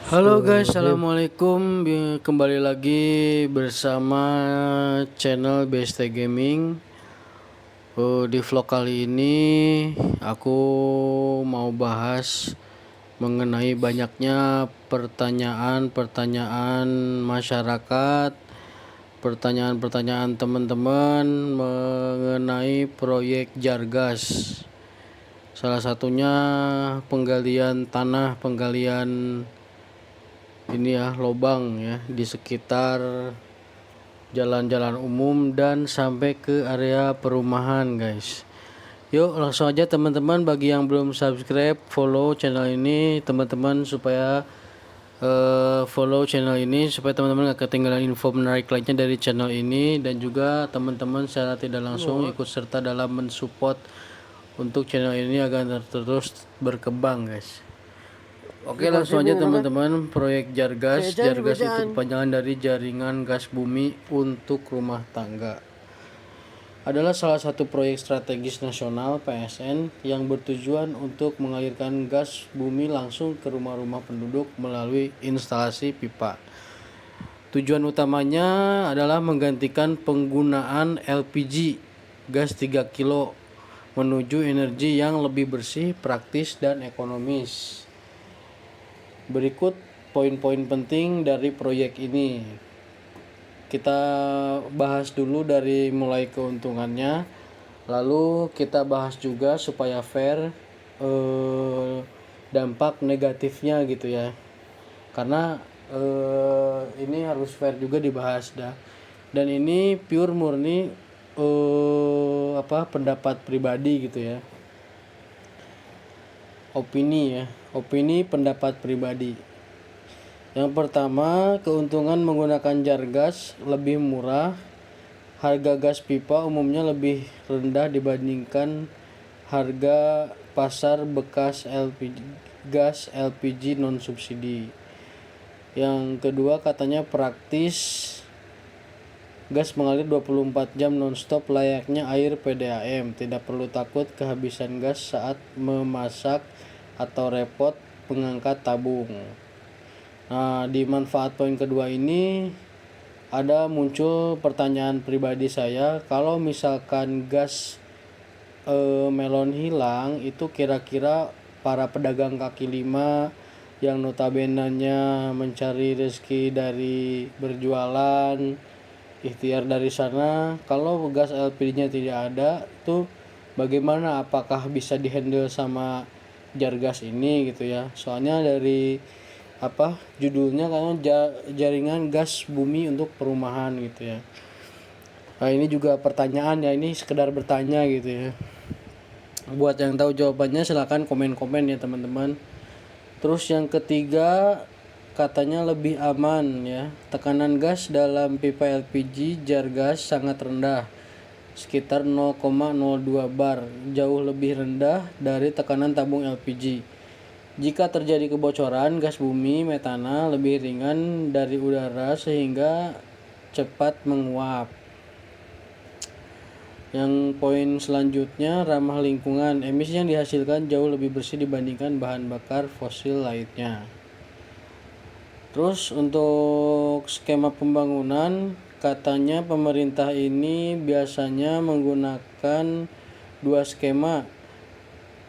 Halo guys, assalamualaikum. Kembali lagi bersama channel BST Gaming. Di vlog kali ini aku mau bahas mengenai banyaknya pertanyaan-pertanyaan masyarakat, pertanyaan-pertanyaan teman-teman mengenai proyek Jargas. Salah satunya penggalian tanah, penggalian ini ya, lobang ya di sekitar jalan-jalan umum dan sampai ke area perumahan guys. Yuk langsung aja teman-teman, bagi yang belum subscribe, follow channel ini teman-teman, supaya follow channel ini supaya teman-teman gak ketinggalan info menarik lainnya dari channel ini, dan juga teman-teman secara tidak langsung ikut serta dalam mensupport untuk channel ini agar terus berkembang guys. Oke, langsung aja teman-teman. Proyek Jargas. Jargas itu kepanjangan dari jaringan gas bumi untuk rumah tangga. Adalah salah satu proyek strategis nasional (PSN) yang bertujuan untuk mengalirkan gas bumi langsung ke rumah-rumah penduduk melalui instalasi pipa. Tujuan utamanya adalah menggantikan penggunaan LPG gas 3 kilo menuju energi yang lebih bersih, praktis, dan ekonomis. Berikut poin-poin penting dari proyek ini. Kita bahas dulu dari mulai keuntungannya, lalu kita bahas juga supaya fair dampak negatifnya gitu ya. Karena ini harus fair juga dibahas dah. Dan ini pure murni pendapat pribadi gitu ya. Opini pendapat pribadi. Yang pertama, keuntungan menggunakan Jargas lebih murah. Harga gas pipa umumnya lebih rendah dibandingkan harga pasar bekas gas LPG non subsidi. Yang kedua, katanya praktis. Gas mengalir 24 jam nonstop layaknya air PDAM. Tidak perlu takut kehabisan gas saat memasak atau repot mengangkat tabung. Nah, di manfaat poin kedua ini ada muncul pertanyaan pribadi saya, kalau misalkan gas melon hilang, itu kira-kira para pedagang kaki lima yang notabene-nya mencari rezeki dari berjualan, ikhtiar dari sana, kalau gas LPG-nya tidak ada, itu bagaimana, apakah bisa dihandle sama Jargas ini gitu ya. Soalnya dari judulnya kan jaringan gas bumi untuk perumahan gitu ya. Nah, ini juga pertanyaan ya, ini sekedar bertanya gitu ya. Buat yang tahu jawabannya silahkan komen-komen ya teman-teman. Terus yang ketiga, katanya lebih aman ya. Tekanan gas dalam pipa LPG Jargas sangat rendah, sekitar 0,02 bar, jauh lebih rendah dari tekanan tabung LPG. Jika terjadi kebocoran, gas bumi metana lebih ringan dari udara sehingga cepat menguap. Yang poin selanjutnya, ramah lingkungan. Emisi yang dihasilkan jauh lebih bersih dibandingkan bahan bakar fosil lainnya. Terus untuk skema pembangunan, katanya pemerintah ini biasanya menggunakan dua skema.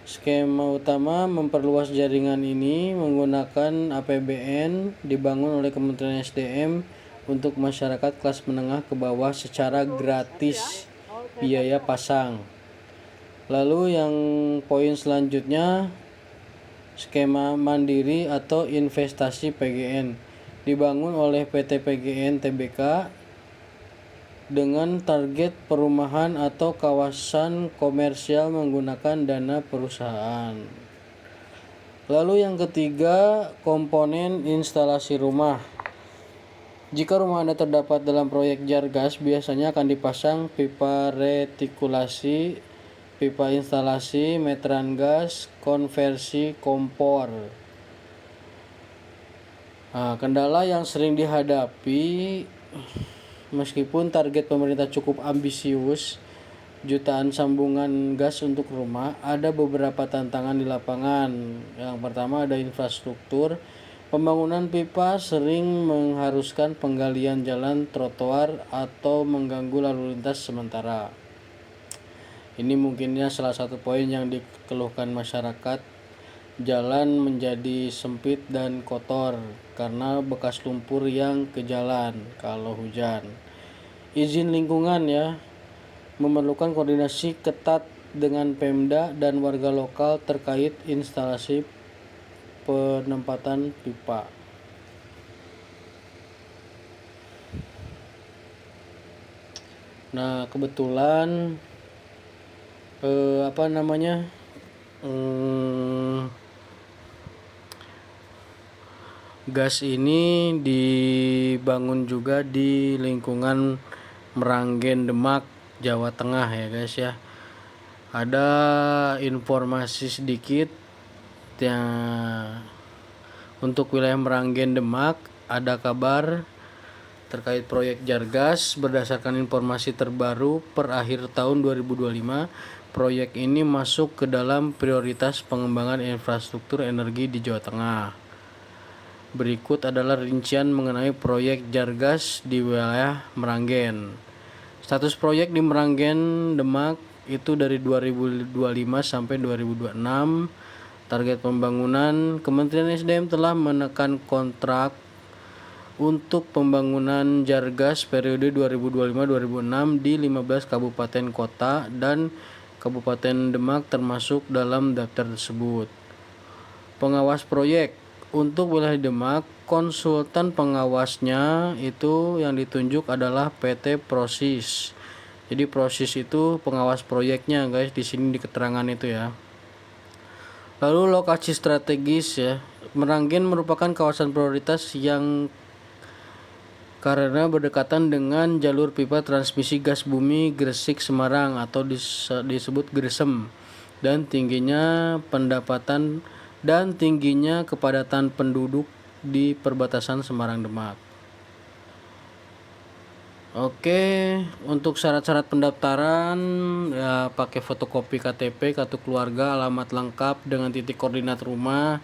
Skema utama memperluas jaringan ini menggunakan APBN dibangun oleh Kementerian SDM untuk masyarakat kelas menengah ke bawah secara gratis biaya pasang. Lalu yang poin selanjutnya, skema mandiri atau investasi PGN dibangun oleh PT PGN Tbk dengan target perumahan atau kawasan komersial menggunakan dana perusahaan. Lalu yang ketiga, komponen instalasi rumah. Jika rumah Anda terdapat dalam proyek Jargas, biasanya akan dipasang pipa retikulasi, pipa instalasi, meteran gas, konversi kompor. Nah, kendala yang sering dihadapi, meskipun target pemerintah cukup ambisius, jutaan sambungan gas untuk rumah, ada beberapa tantangan di lapangan. Yang pertama ada infrastruktur. Pembangunan pipa sering mengharuskan penggalian jalan trotoar atau mengganggu lalu lintas sementara. Ini mungkinnya salah satu poin yang dikeluhkan masyarakat. Jalan menjadi sempit dan kotor karena bekas lumpur yang ke jalan kalau hujan. Izin lingkungan ya, memerlukan koordinasi ketat dengan Pemda dan warga lokal terkait instalasi penempatan pipa. Nah, kebetulan gas ini dibangun juga di lingkungan Meranggen, Demak, Jawa Tengah ya guys ya. Ada informasi sedikit ya, untuk wilayah Meranggen, Demak ada kabar terkait proyek Jargas. Berdasarkan informasi terbaru per akhir tahun 2025, proyek ini masuk ke dalam prioritas pengembangan infrastruktur energi di Jawa Tengah. Berikut adalah rincian mengenai proyek Jargas di wilayah Meranggen. Status proyek di Meranggen, Demak itu dari 2025 sampai 2026. Target pembangunan, Kementerian SDM telah menekan kontrak untuk pembangunan Jargas periode 2025-2026 di 15 kabupaten kota dan Kabupaten Demak termasuk dalam daftar tersebut. Pengawas proyek untuk wilayah Demak, konsultan pengawasnya itu yang ditunjuk adalah PT Proses. Jadi Proses itu pengawas proyeknya guys, di sini di keterangan itu ya. Lalu lokasi strategis ya. Meranggen merupakan kawasan prioritas yang karena berdekatan dengan jalur pipa transmisi gas bumi Gresik Semarang atau disebut Gresem, dan tingginya kepadatan penduduk di perbatasan Semarang Demak. Oke, untuk syarat-syarat pendaftaran ya pakai fotokopi KTP, kartu keluarga, alamat lengkap dengan titik koordinat rumah.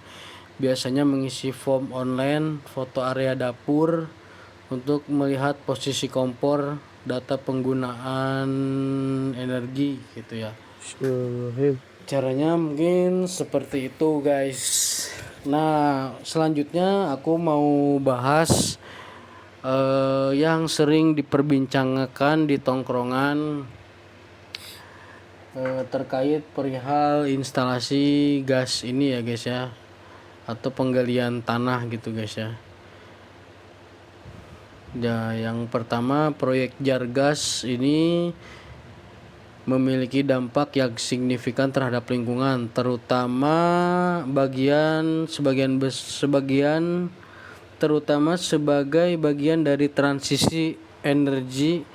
Biasanya mengisi form online, foto area dapur untuk melihat posisi kompor, data penggunaan energi gitu ya. Caranya mungkin seperti itu guys. Nah, selanjutnya aku mau bahas yang sering diperbincangkan di tongkrongan terkait perihal instalasi gas ini ya guys ya, atau penggalian tanah gitu guys ya. Ya, yang pertama, proyek Jargas ini memiliki dampak yang signifikan terhadap lingkungan, terutama sebagai bagian dari transisi energi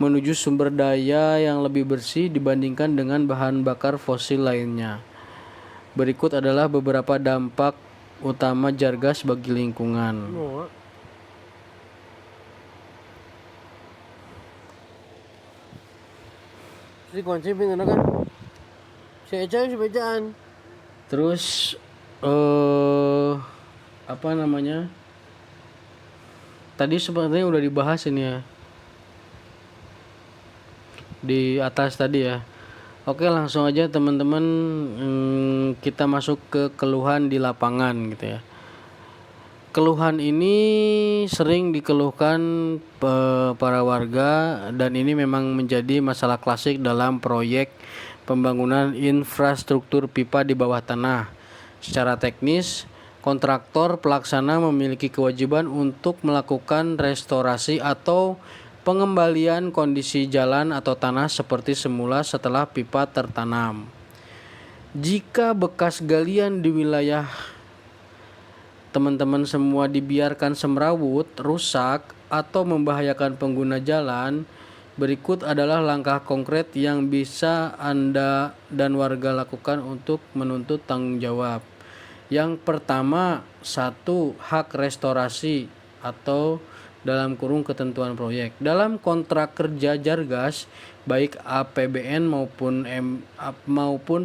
menuju sumber daya yang lebih bersih dibandingkan dengan bahan bakar fosil lainnya. Berikut adalah beberapa dampak utama Jargas bagi lingkungan. Si kunci pindah kan? Si Eca si bacaan. Terus tadi sebenarnya udah dibahas ini ya di atas tadi ya. Oke, langsung aja teman-teman, kita masuk ke keluhan di lapangan gitu ya. Keluhan ini sering dikeluhkan para warga dan ini memang menjadi masalah klasik dalam proyek pembangunan infrastruktur pipa di bawah tanah. Secara teknis, kontraktor pelaksana memiliki kewajiban untuk melakukan restorasi atau pengembalian kondisi jalan atau tanah seperti semula setelah pipa tertanam. Jika bekas galian di wilayah teman-teman semua dibiarkan semrawut, rusak, atau membahayakan pengguna jalan, berikut adalah langkah konkret yang bisa Anda dan warga lakukan untuk menuntut tanggung jawab. Yang pertama, 1. Hak restorasi atau dalam kurung ketentuan proyek. Dalam kontrak kerja Jargas, baik APBN maupun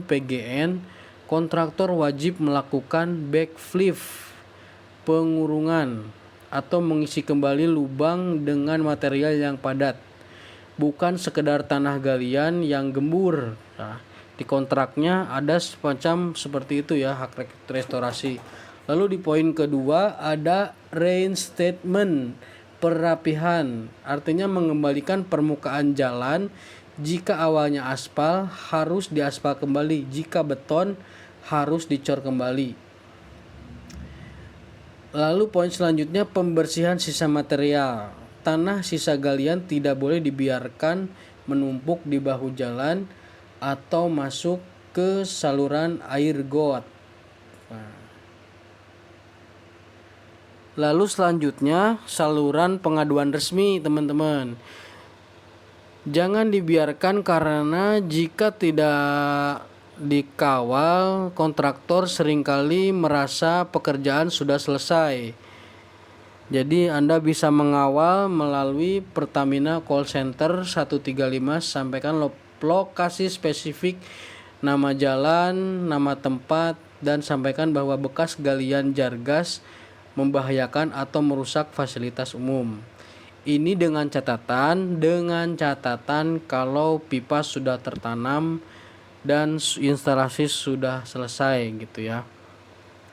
PGN, kontraktor wajib melakukan backflip pengurungan atau mengisi kembali lubang dengan material yang padat, bukan sekedar tanah galian yang gembur. Nah, di kontraknya ada semacam seperti itu ya, hak restorasi. Lalu di poin kedua ada reinstatement, perapihan, artinya mengembalikan permukaan jalan. Jika awalnya aspal harus diaspal kembali, jika beton harus dicor kembali. Lalu poin selanjutnya pembersihan sisa material. Tanah sisa galian tidak boleh dibiarkan menumpuk di bahu jalan atau masuk ke saluran air got. Lalu selanjutnya saluran pengaduan resmi, teman-teman. Jangan dibiarkan karena jika tidak dikawal, kontraktor seringkali merasa pekerjaan sudah selesai. Jadi Anda bisa mengawal melalui Pertamina Call Center 135, sampaikan lokasi spesifik, nama jalan, nama tempat, dan sampaikan bahwa bekas galian jar gas membahayakan atau merusak fasilitas umum. Ini dengan catatan kalau pipa sudah tertanam dan instalasi sudah selesai gitu ya.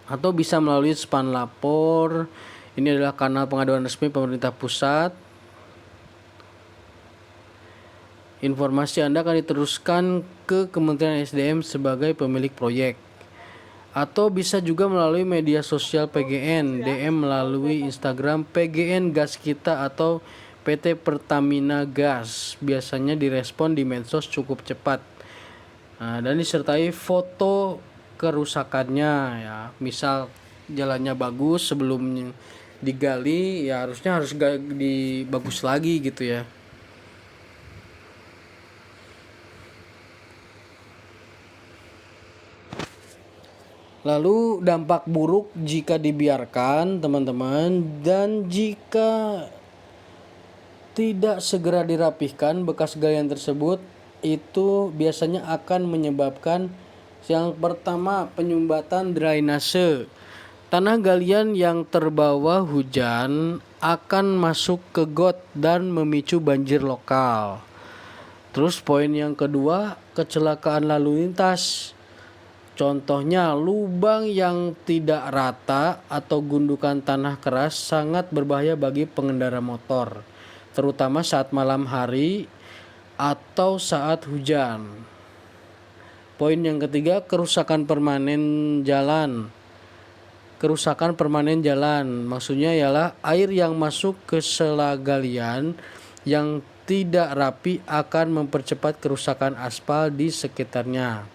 Atau bisa melalui span lapor. Ini adalah kanal pengaduan resmi pemerintah pusat. Informasi Anda akan diteruskan ke Kementerian SDM sebagai pemilik proyek. Atau bisa juga melalui media sosial PGN, DM melalui Instagram PGN Gas Kita atau PT Pertamina Gas. Biasanya direspon di medsos cukup cepat. Nah, dan disertai foto kerusakannya ya. Misal jalannya bagus sebelum digali, ya harusnya harus bagus lagi gitu ya. Lalu dampak buruk jika dibiarkan, teman-teman, dan jika tidak segera dirapihkan bekas galian tersebut, itu biasanya akan menyebabkan yang pertama penyumbatan drainase. Tanah galian yang terbawa hujan akan masuk ke got dan memicu banjir lokal. Terus poin yang kedua, kecelakaan lalu lintas. Contohnya lubang yang tidak rata atau gundukan tanah keras sangat berbahaya bagi pengendara motor, terutama saat malam hari atau saat hujan. Poin yang ketiga, kerusakan permanen jalan. Kerusakan permanen jalan maksudnya ialah air yang masuk ke sela galian yang tidak rapi akan mempercepat kerusakan aspal di sekitarnya.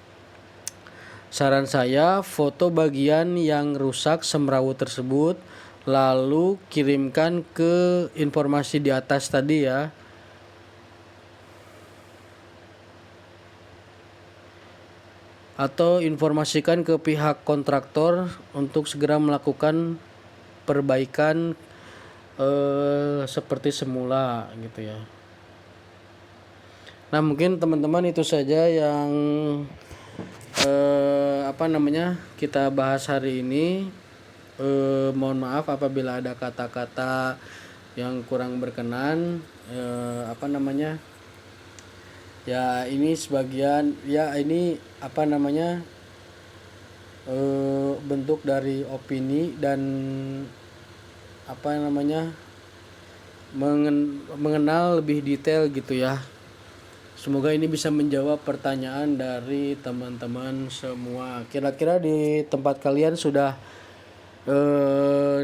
Saran saya, foto bagian yang rusak semrawut tersebut, lalu kirimkan ke informasi di atas tadi ya. Atau informasikan ke pihak kontraktor untuk segera melakukan perbaikan seperti semula gitu ya. Nah, mungkin teman-teman itu saja yang kita bahas hari ini. Mohon maaf apabila ada kata-kata yang kurang berkenan. Ya ini sebagian bentuk dari opini dan mengenal lebih detail gitu ya. Semoga ini bisa menjawab pertanyaan dari teman-teman semua. Kira-kira di tempat kalian sudah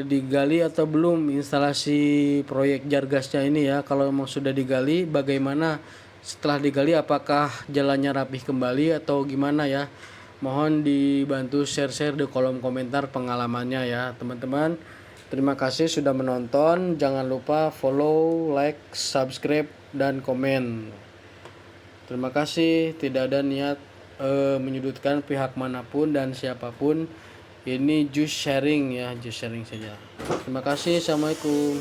digali atau belum instalasi proyek jar gasnya ini ya? Kalau memang sudah digali, bagaimana setelah digali, apakah jalannya rapih kembali atau gimana ya? Mohon dibantu share-share di kolom komentar pengalamannya ya teman-teman. Terima kasih sudah menonton. Jangan lupa follow, like, subscribe, dan komen. Terima kasih, tidak ada niat menyudutkan pihak manapun dan siapapun. Ini just sharing ya, just sharing saja. Terima kasih, assalamualaikum.